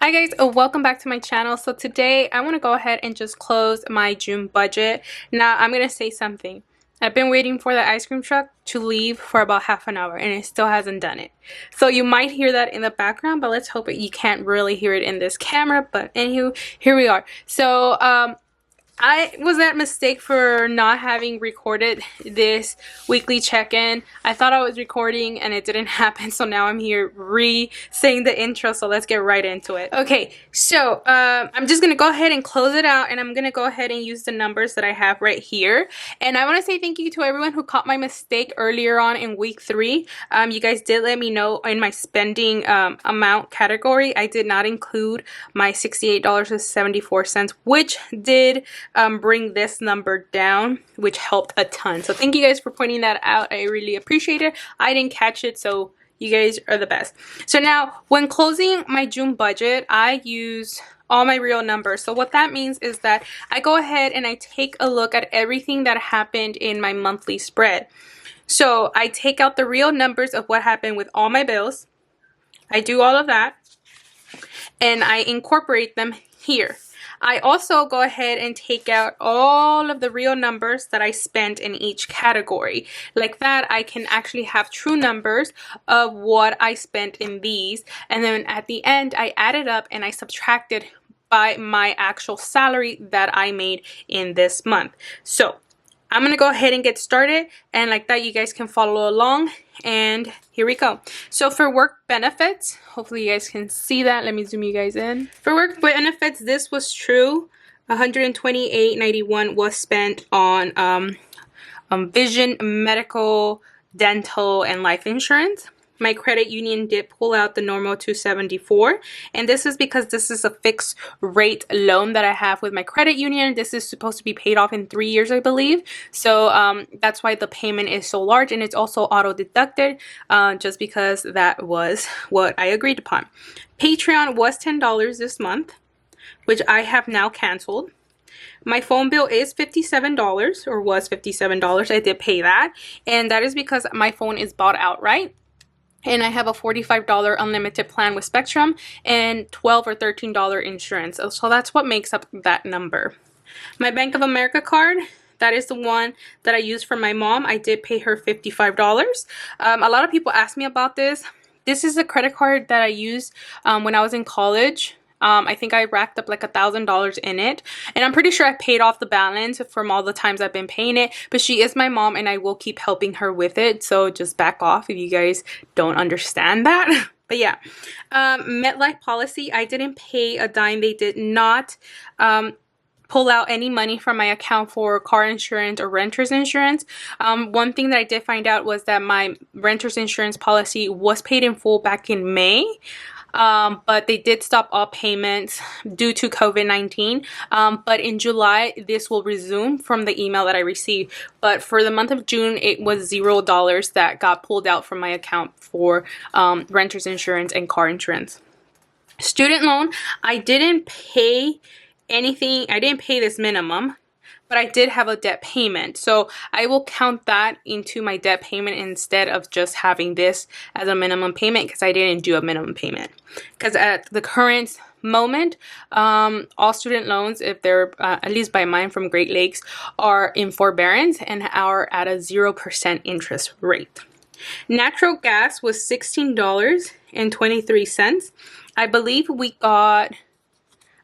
Hi guys, welcome back to my channel. So today I want to go ahead and just close my June budget. Now I'm going to say something. I've been waiting for the ice cream truck to leave for about half an hour and it still hasn't done it. So you might hear that in the background, but let's hope you can't really hear it in this camera. But anywho, here we are. So I was at mistake for not having recorded this weekly check-in. I thought I was recording and it didn't happen, so now I'm here re-saying the intro, so let's get right into it. Okay, so I'm just gonna go ahead and close it out, and I'm gonna go ahead and use the numbers that I have right here. And I want to say thank you to everyone who caught my mistake earlier on in week 3. You guys did let me know in my spending amount category I did not include my $68.74, which did bring this number down, which helped a ton. So thank you guys for pointing that out. I really appreciate it. I didn't catch it, so you guys are the best. So now when closing my June budget, I use all my real numbers. So what that means is that I go ahead and I take a look at everything that happened in my monthly spread. So I take out the real numbers of what happened with all my bills. I do all of that and I incorporate them here. I also go ahead and take out all of the real numbers that I spent in each category. Like that, I can actually have true numbers of what I spent in these. And then at the end, I add it up and I subtract it by my actual salary that I made in this month. So I'm going to go ahead and get started, and like that you guys can follow along, and here we go. So for work benefits, hopefully you guys can see that. Let me zoom you guys in. For work benefits, this was true. $128.91 was spent on vision, medical, dental, and life insurance. My credit union did pull out the normal $274, and this is because this is a fixed rate loan that I have with my credit union. This is supposed to be paid off in 3 years, I believe. So that's why the payment is so large, and it's also auto deducted just because that was what I agreed upon. Patreon was $10 this month, which I have now canceled. My phone bill is $57, or was $57. I did pay that, and that is because my phone is bought outright. And I have a $45 unlimited plan with Spectrum and $12 or $13 insurance. So that's what makes up that number. My Bank of America card, that is the one that I use for my mom. I did pay her $55. A lot of people ask me about this. This is a credit card that I used when I was in college. I think I racked up like $1,000 in it, and I'm pretty sure I paid off the balance from all the times I've been paying it, but she is my mom and I will keep helping her with it, so just back off if you guys don't understand that. But yeah, MetLife policy, I didn't pay a dime. They did not pull out any money from my account for car insurance or renter's insurance. One thing that I did find out was that my renter's insurance policy was paid in full back in May. But they did stop all payments due to COVID-19. But in July, this will resume from the email that I received. But for the month of June, it was $0 that got pulled out from my account for renter's insurance and car insurance. Student loan, I didn't pay anything. I didn't pay this minimum, but I did have a debt payment. So I will count that into my debt payment instead of just having this as a minimum payment, because I didn't do a minimum payment. Because at the current moment, all student loans, if they're at least by mine from Great Lakes, are in forbearance and are at a 0% interest rate. Natural gas was $16.23. I believe we got,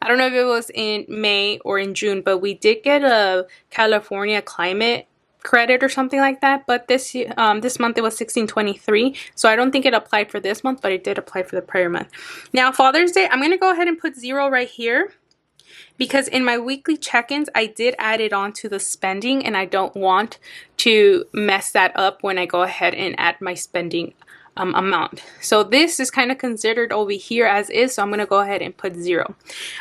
I don't know if it was in May or in June, but we did get a California climate credit or something like that. But this month it was $16.23, so I don't think it applied for this month, but it did apply for the prior month. Now Father's Day, I'm gonna go ahead and put 0 right here, because in my weekly check-ins I did add it on to the spending, and I don't want to mess that up when I go ahead and add my spending amount. So this is kind of considered over here as is, so I'm gonna go ahead and put 0.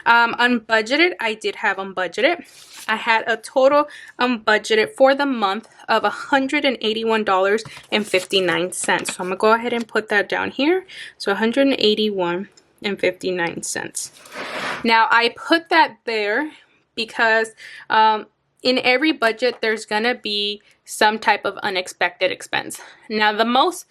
Unbudgeted, I did have unbudgeted. I had a total unbudgeted for the month of $181.59. So I'm gonna go ahead and put that down here. So $181.59. Now I put that there because in every budget there's gonna be some type of unexpected expense. Now the most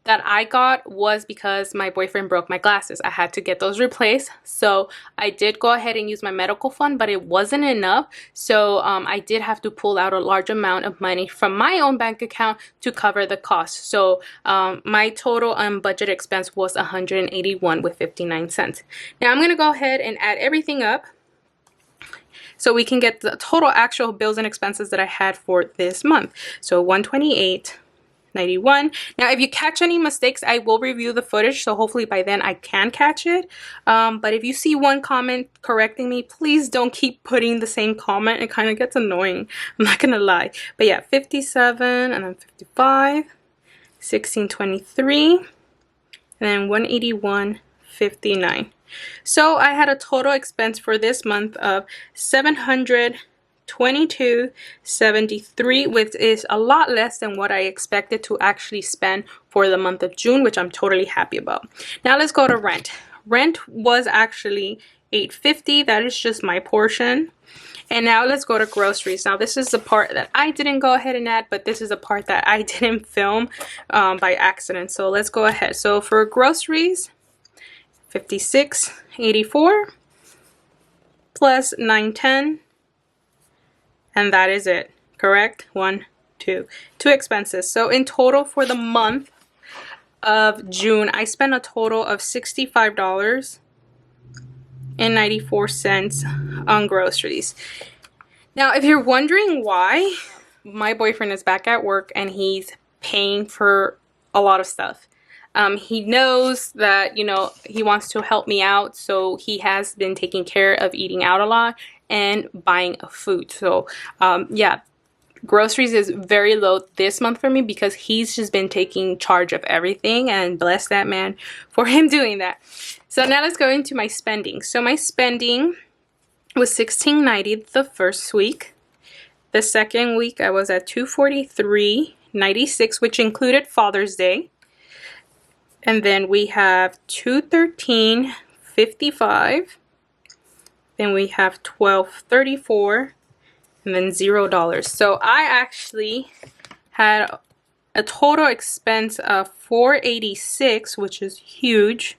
that I got was because my boyfriend broke my glasses. I had to get those replaced. So I did go ahead and use my medical fund, but it wasn't enough. So I did have to pull out a large amount of money from my own bank account to cover the cost. So my total budget expense was $181 with 59 cents. Now I'm going to go ahead and add everything up so we can get the total actual bills and expenses that I had for this month. So $128.91. Now, if you catch any mistakes, I will review the footage, so hopefully by then I can catch it. But if you see one comment correcting me, please don't keep putting the same comment. It kind of gets annoying. I'm not gonna lie. But yeah, 57 and then 55, 1623, and then 181.59. So I had a total expense for this month of $722.73, which is a lot less than what I expected to actually spend for the month of June, which I'm totally happy about. Now let's go to rent. Rent was actually $850. That is just my portion. And now let's go to groceries. Now this is the part that I didn't go ahead and add, but this is the part that I didn't film by accident. So let's go ahead. So for groceries, $56.84 plus $9.10, and that is it. Correct? Two expenses. So in total for the month of June, I spent a total of $65.94 on groceries. Now, if you're wondering why, my boyfriend is back at work and he's paying for a lot of stuff. He knows that, you know, he wants to help me out, so he has been taking care of eating out a lot and buying food. So, yeah, groceries is very low this month for me because he's just been taking charge of everything, and bless that man for him doing that. So now let's go into my spending. So my spending was $16.90 the first week. The second week I was at $243.96, which included Father's Day. And then we have $213.55. Then we have $12.34, and then $0. So I actually had a total expense of $486, which is huge,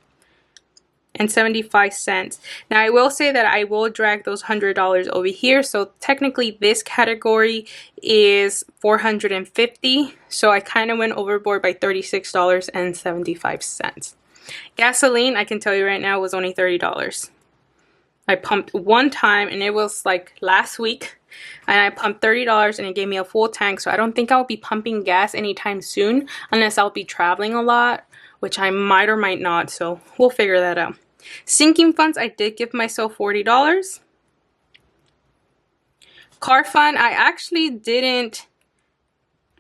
and 75 cents. Now I will say that I will drag those $100 over here, so technically this category is $450, so I kind of went overboard by $36.75. Gasoline, I can tell you right now, was only $30. I pumped one time, and it was like last week, and I pumped $30 and it gave me a full tank. So I don't think I'll be pumping gas anytime soon unless I'll be traveling a lot, which I might or might not, so we'll figure that out. Sinking funds, I did give myself $40. Car fund, I actually didn't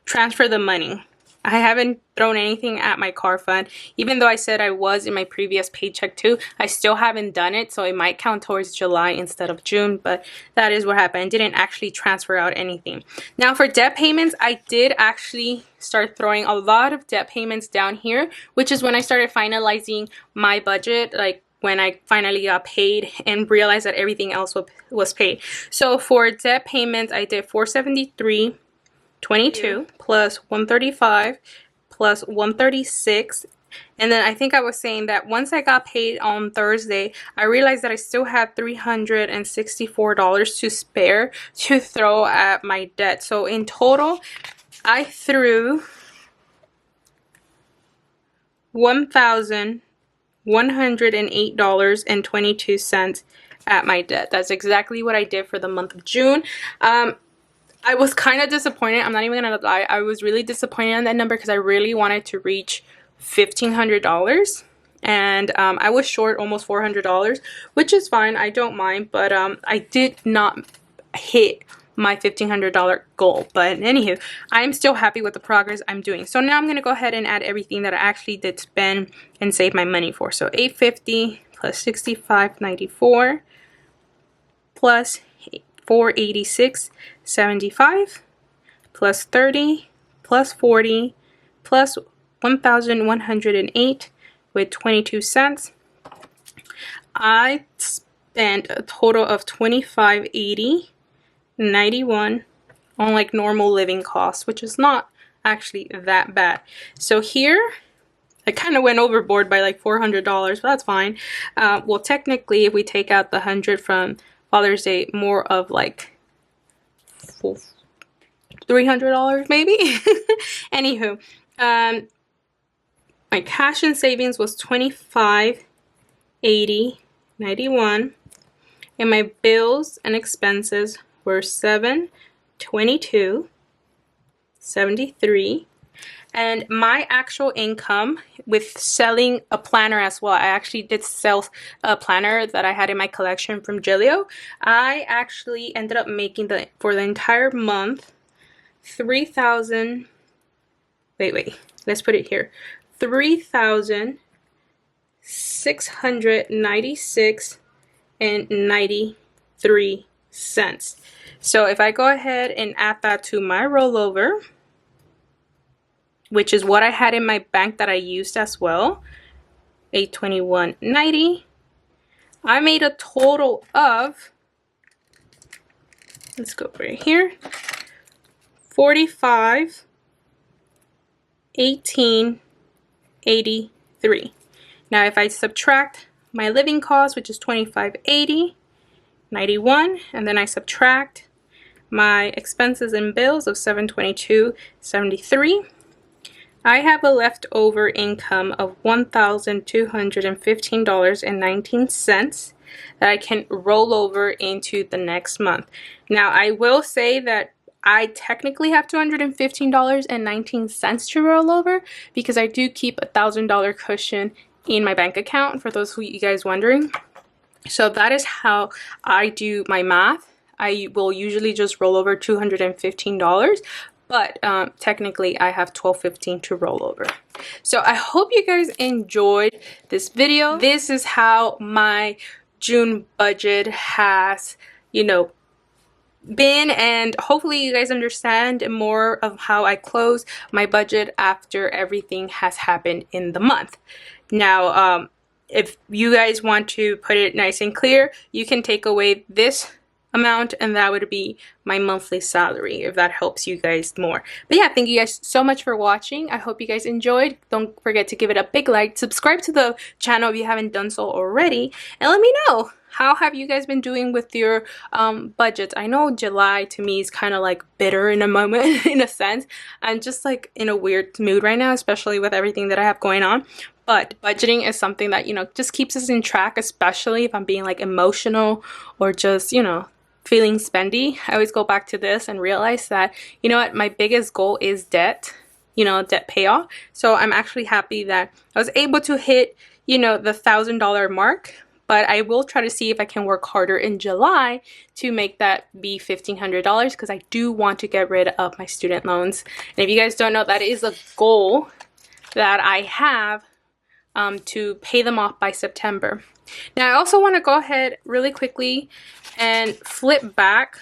transfer the money. I haven't thrown anything at my car fund, even though I said I was in my previous paycheck too. I still haven't done it, so it might count towards July instead of June, but that is what happened. I didn't actually transfer out anything. Now for debt payments, I did actually start throwing a lot of debt payments down here, which is when I started finalizing my budget, like when I finally got paid and realized that everything else was paid. So for debt payments, I did $473.22 plus $135 plus $136, and then I think I was saying that once I got paid on Thursday, I realized that I still had $364 to spare to throw at my debt. So in total, I threw $1,108.22 at my debt. That's exactly what I did for the month of June. I was kind of disappointed. I'm not even gonna lie. I was really disappointed on that number because I really wanted to reach $1,500, and I was short almost $400, which is fine. I don't mind, but I did not hit my $1,500 goal. But anywho, I'm still happy with the progress I'm doing. So now I'm gonna go ahead and add everything that I actually did spend and save my money for. So $850 plus $65.94 plus $486.75 plus 30 plus 40 plus 1,108 with 22 cents. I spent a total of $25.80.91 on like normal living costs, which is not actually that bad. So here I kind of went overboard by like $400, but that's fine. Well, technically, if we take out the 100 from Father's Day, more of like $300 maybe. Anywho, my cash and savings was $25.80.91, and my bills and expenses were $722.73. And my actual income with selling a planner as well, I actually did sell a planner that I had in my collection from Gillio. I actually ended up making for the entire month let's put it here, $3,696.93. So if I go ahead and add that to my rollover, which is what I had in my bank that I used as well, $821.90, I made a total of, let's go right here, $45.18.83. Now if I subtract my living cost, which is $25.80.91, and then I subtract my expenses and bills of $722.73, I have a leftover income of $1,215.19 that I can roll over into the next month. Now, I will say that I technically have $215.19 to roll over because I do keep a $1,000 cushion in my bank account, for those of you guys wondering. So that is how I do my math. I will usually just roll over $215. But technically I have $1,215 to roll over. So I hope you guys enjoyed this video. This is how my June budget has, you know, been, and hopefully you guys understand more of how I close my budget after everything has happened in the month. Now, if you guys want to put it nice and clear, you can take away this amount and that would be my monthly salary, if that helps you guys more. But yeah, thank you guys so much for watching. I hope you guys enjoyed. Don't forget to give it a big like, subscribe to the channel if you haven't done so already, and let me know, how have you guys been doing with your budgets? I know July to me is kind of like bitter in a moment, in a sense. I'm just like in a weird mood right now, especially with everything that I have going on. But budgeting is something that, you know, just keeps us in track, especially if I'm being like emotional or just, you know, feeling spendy. I always go back to this and realize that, you know what, my biggest goal is debt, you know, debt payoff. So I'm actually happy that I was able to hit, you know, the $1,000 mark. But I will try to see if I can work harder in July to make that be $1,500, because I do want to get rid of my student loans. And if you guys don't know, that is a goal that I have, to pay them off by September. Now I also want to go ahead really quickly and flip back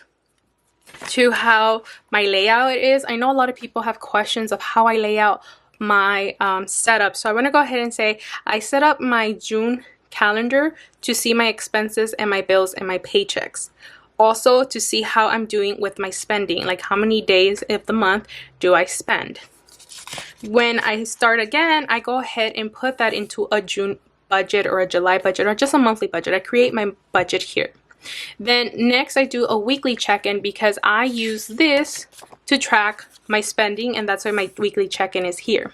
to how my layout is. I know a lot of people have questions of how I lay out my setup. So I want to go ahead and say I set up my June calendar to see my expenses and my bills and my paychecks. Also to see how I'm doing with my spending, like how many days of the month do I spend. When I start again, I go ahead and put that into a June budget or a July budget or just a monthly budget. I create my budget here. Then next I do a weekly check-in, because I use this to track my spending, and that's why my weekly check-in is here.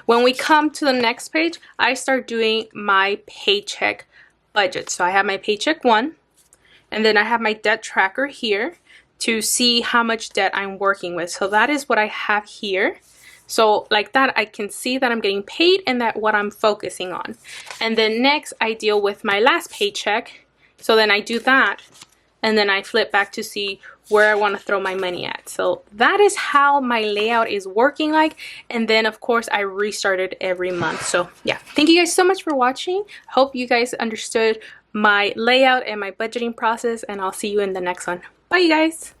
When we come to the next page, I start doing my paycheck budget. So I have my paycheck 1, and then I have my debt tracker here to see how much debt I'm working with. So that is what I have here. So like that, I can see that I'm getting paid and that what I'm focusing on. And then next I deal with my last paycheck. So then I do that, and then I flip back to see where I want to throw my money at. So that is how my layout is working like. And then of course I restarted every month. So yeah, thank you guys so much for watching. Hope you guys understood my layout and my budgeting process, and I'll see you in the next one. Bye you guys.